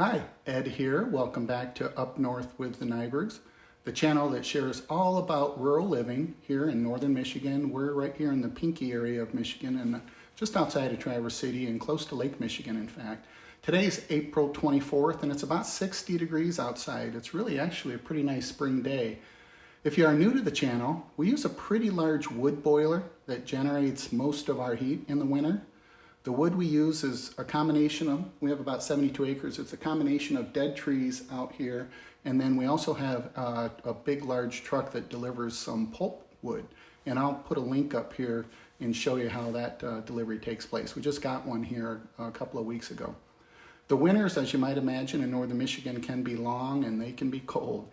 Hi, Ed here. Welcome back to Up North with the Nybergs, the channel that shares all about rural living here in northern Michigan. We're right here in the Pinky area of Michigan and just outside of Traverse City and close to Lake Michigan, in fact. Today's April 24th and it's about 60 degrees outside. It's really actually a pretty nice spring day. If you are new to the channel, we use a pretty large wood boiler that generates most of our heat in the winter. The wood we use is a combination of, we have about 72 acres. It's a combination of dead trees out here. And then we also have a big, large truck that delivers some pulp wood. And I'll put a link up here and show you how that delivery takes place. We just got one here a couple of weeks ago. The winters, as you might imagine, in northern Michigan can be long and they can be cold.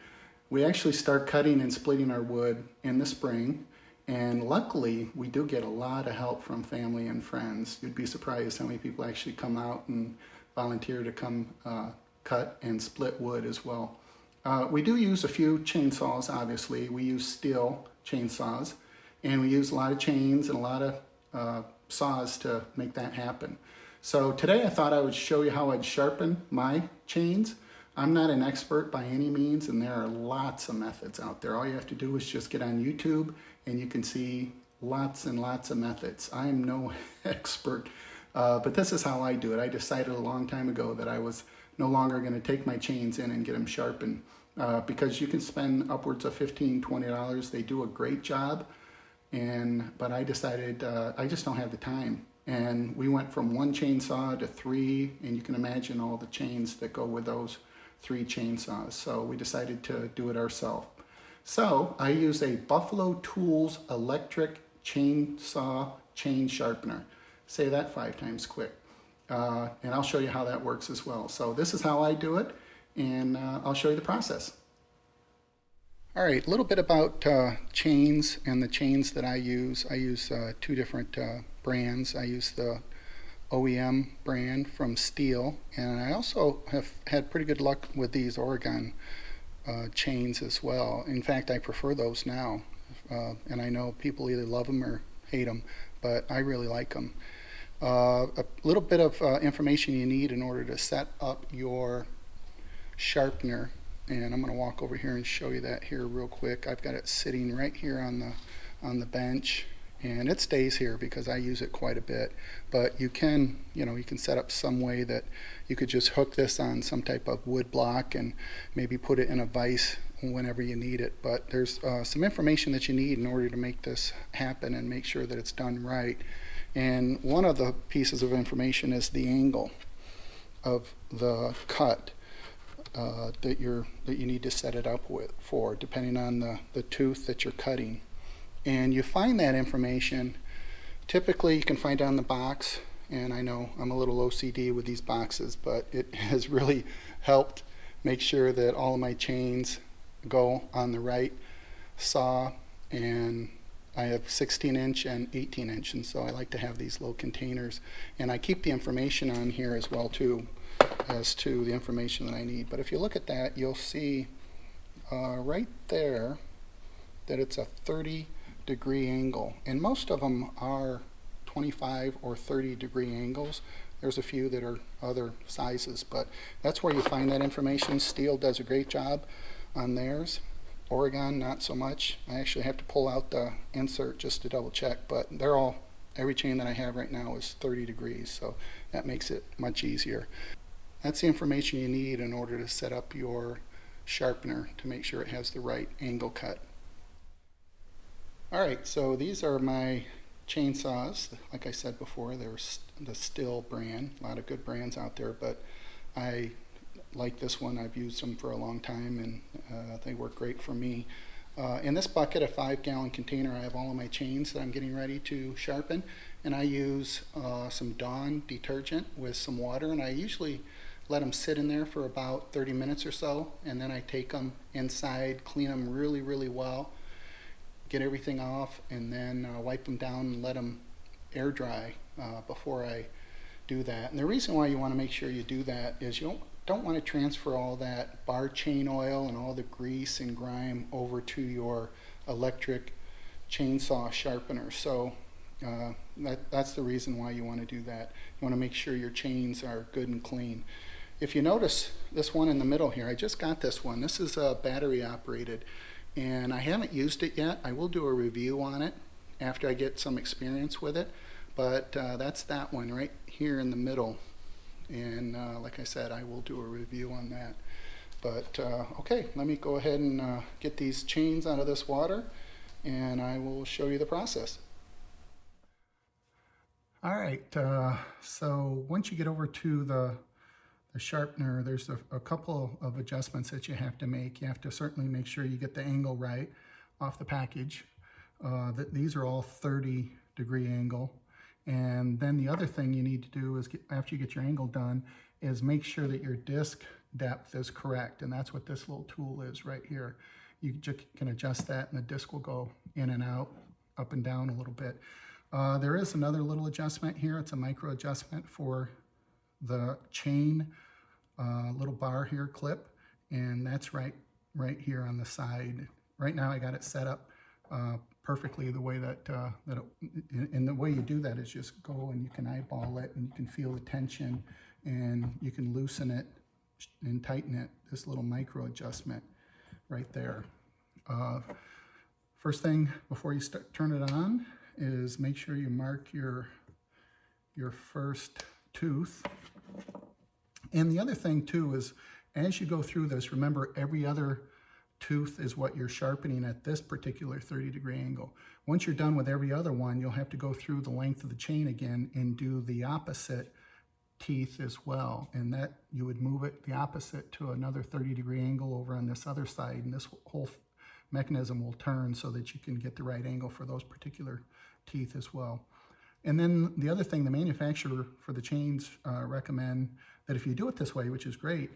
We actually start cutting and splitting our wood in the spring. And luckily, we do get a lot of help from family and friends. You'd be surprised how many people actually come out and volunteer to come cut and split wood as well. We do use a few chainsaws, obviously. We use Stihl chainsaws, and we use a lot of chains and a lot of saws to make that happen. So today I thought I would show you how I'd sharpen my chains. I'm not an expert by any means, and there are lots of methods out there. All you have to do is just get on YouTube and you can see lots and lots of methods. I am no expert, but this is how I do it. I decided a long time ago that I was no longer going to take my chains in and get them sharpened because you can spend upwards of $15, $20. They do a great job, but I decided I just don't have the time. And we went from one chainsaw to three, and you can imagine all the chains that go with those 3 chainsaws. So we decided to do it ourselves. So I use a Buffalo Tools electric chainsaw chain sharpener. Say that 5 times quick. And I'll show you how that works as well. So this is how I do it, and I'll show you the process. All right, a little bit about chains and the chains that I use. I use 2 different brands. I use the OEM brand from Stihl, and I also have had pretty good luck with these Oregon chains as well. In fact, I prefer those now, and I know people either love them or hate them, but I really like them. A little bit of information you need in order to set up your sharpener, and I'm going to walk over here and show you that here real quick. I've got it sitting right here on the bench, and it stays here because I use it quite a bit. But you can set up some way that you could just hook this on some type of wood block and maybe put it in a vise whenever you need it. But there's some information that you need in order to make this happen and make sure that it's done right. And one of the pieces of information is the angle of the cut that you need to set it up for, depending on the tooth that you're cutting. And you find that information, typically you can find it on the box, and I know I'm a little OCD with these boxes, but it has really helped make sure that all of my chains go on the right saw, and I have 16-inch and 18-inch, and so I like to have these little containers, and I keep the information on here as well too, as to the information that I need. But if you look at that, you'll see right there that it's a 30-degree angle, and most of them are 25 or 30-degree angles. There's a few that are other sizes, but that's where you find that information. Stihl does a great job on theirs. Oregon, not so much. I actually have to pull out the insert just to double check, but every chain that I have right now is 30 degrees, so that makes it much easier. That's the information you need in order to set up your sharpener to make sure it has the right angle cut. Alright, so these are my chainsaws. Like I said before, they're the Stihl brand. A lot of good brands out there, but I like this one. I've used them for a long time, and they work great for me. In this bucket, a 5-gallon container, I have all of my chains that I'm getting ready to sharpen, and I use some Dawn detergent with some water, and I usually let them sit in there for about 30 minutes or so, and then I take them inside, clean them really, really well, get everything off, and then wipe them down and let them air dry before I do that. And the reason why you want to make sure you do that is you don't want to transfer all that bar chain oil and all the grease and grime over to your electric chainsaw sharpener. So that's the reason why you want to do that. You want to make sure your chains are good and clean. if you notice this one in the middle here, I just got this one. This is battery operated, and I haven't used it yet. I will do a review on it after I get some experience with it, but that's that one right here in the middle. And like I said, I will do a review on that. But okay, let me go ahead and get these chains out of this water, and I will show you the process. All right, so once you get over to the sharpener, there's a couple of adjustments that you have to make. You have to certainly make sure you get the angle right off the package. These are all 30-degree angle. And then the other thing you need to do is, after you get your angle done, is make sure that your disc depth is correct. And that's what this little tool is right here. You can adjust that, and the disc will go in and out, up and down a little bit. There is another little adjustment here. It's a micro adjustment for the chain little bar here clip, and that's right here on the side. Right now I got it set up perfectly the way that, and the way you do that is just go and you can eyeball it, and you can feel the tension, and you can loosen it and tighten it, this little micro adjustment right there. First thing before you turn it on is make sure you mark your first tooth. And the other thing too is, as you go through this, remember every other tooth is what you're sharpening at this particular 30-degree angle. Once you're done with every other one, you'll have to go through the length of the chain again and do the opposite teeth as well. And that you would move it the opposite to another 30-degree angle over on this other side, and this whole mechanism will turn so that you can get the right angle for those particular teeth as well. And then the other thing, the manufacturer for the chains recommend that if you do it this way, which is great,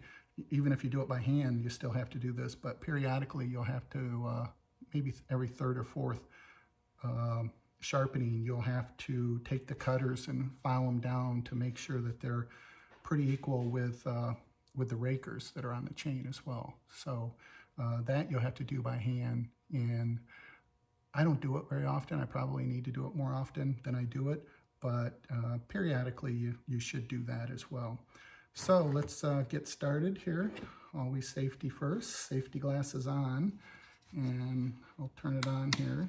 even if you do it by hand, you still have to do this, but periodically you'll have to, maybe every third or fourth sharpening, you'll have to take the cutters and file them down to make sure that they're pretty equal with the rakers that are on the chain as well. So that you'll have to do by hand, and I don't do it very often. I probably need to do it more often than I do it, but periodically you should do that as well. So let's get started here. Always safety first. Safety glasses on, and I'll turn it on here.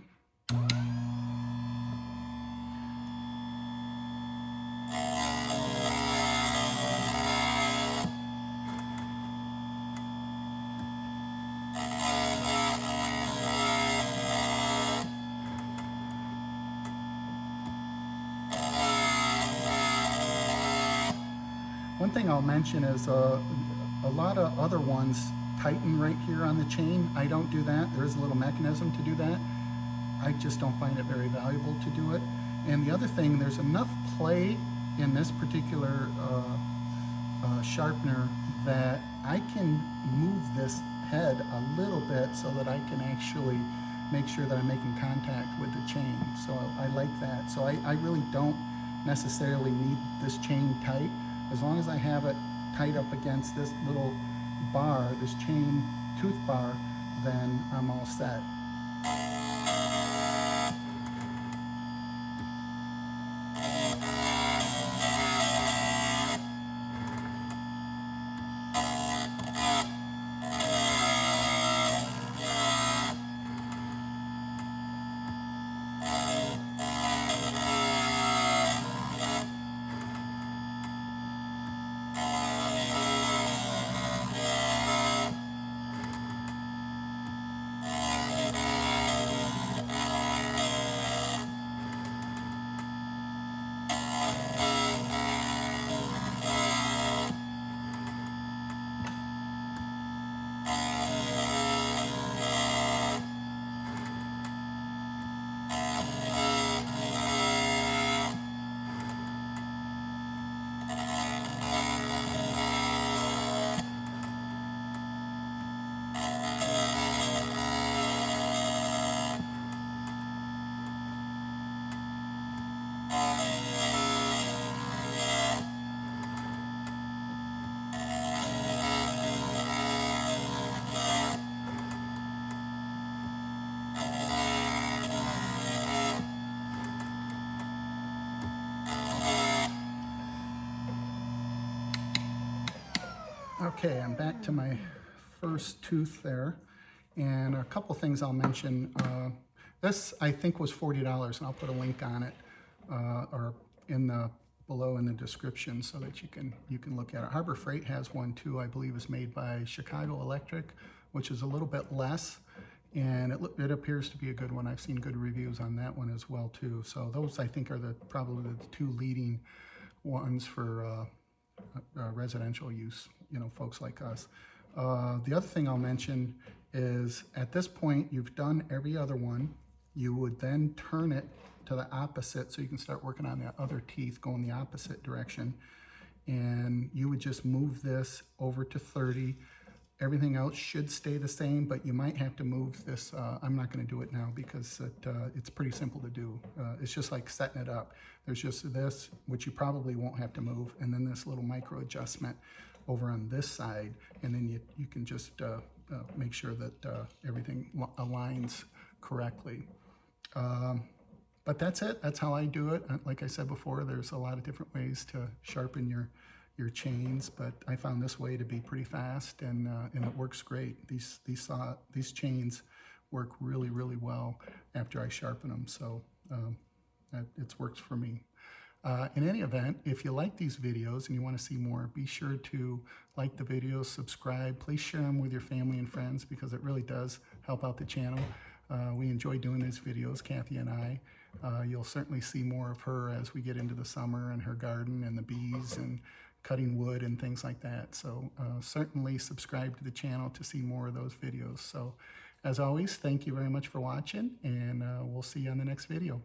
One thing I'll mention is a lot of other ones tighten right here on the chain. I don't do that. There is a little mechanism to do that. I just don't find it very valuable to do it. And the other thing, there's enough play in this particular sharpener that I can move this head a little bit so that I can actually make sure that I'm making contact with the chain. So I like that. So I really don't necessarily need this chain tight. As long as I have it tight up against this little bar, this chain tooth bar, then I'm all set. Okay, I'm back to my first tooth there, and a couple things I'll mention. This I think was $40, and I'll put a link on it or in the below in the description so that you can look at it. Harbor Freight has one too. I believe is made by Chicago Electric, which is a little bit less, and it appears to be a good one. I've seen good reviews on that one as well too. So those I think are probably the two leading ones for residential use, you know, folks like us. The other thing I'll mention is at this point you've done every other one. You would then turn it to the opposite so you can start working on the other teeth going the opposite direction, and you would just move this over to 30. Everything else should stay the same, but you might have to move this. I'm not going to do it now because it's pretty simple to do. It's just like setting it up. There's just this, which you probably won't have to move, and then this little micro adjustment over on this side, and then you can just make sure that everything aligns correctly. But that's it. That's how I do it. Like I said before, there's a lot of different ways to sharpen your chains, but I found this way to be pretty fast, and it works great. These chains work really, really well after I sharpen them, so it works for me. In any event, if you like these videos and you want to see more, be sure to like the videos, subscribe. Please share them with your family and friends because it really does help out the channel. We enjoy doing these videos, Kathy and I. You'll certainly see more of her as we get into the summer and her garden and the bees and cutting wood and things like that. So certainly subscribe to the channel to see more of those videos. So as always, thank you very much for watching, and we'll see you on the next video.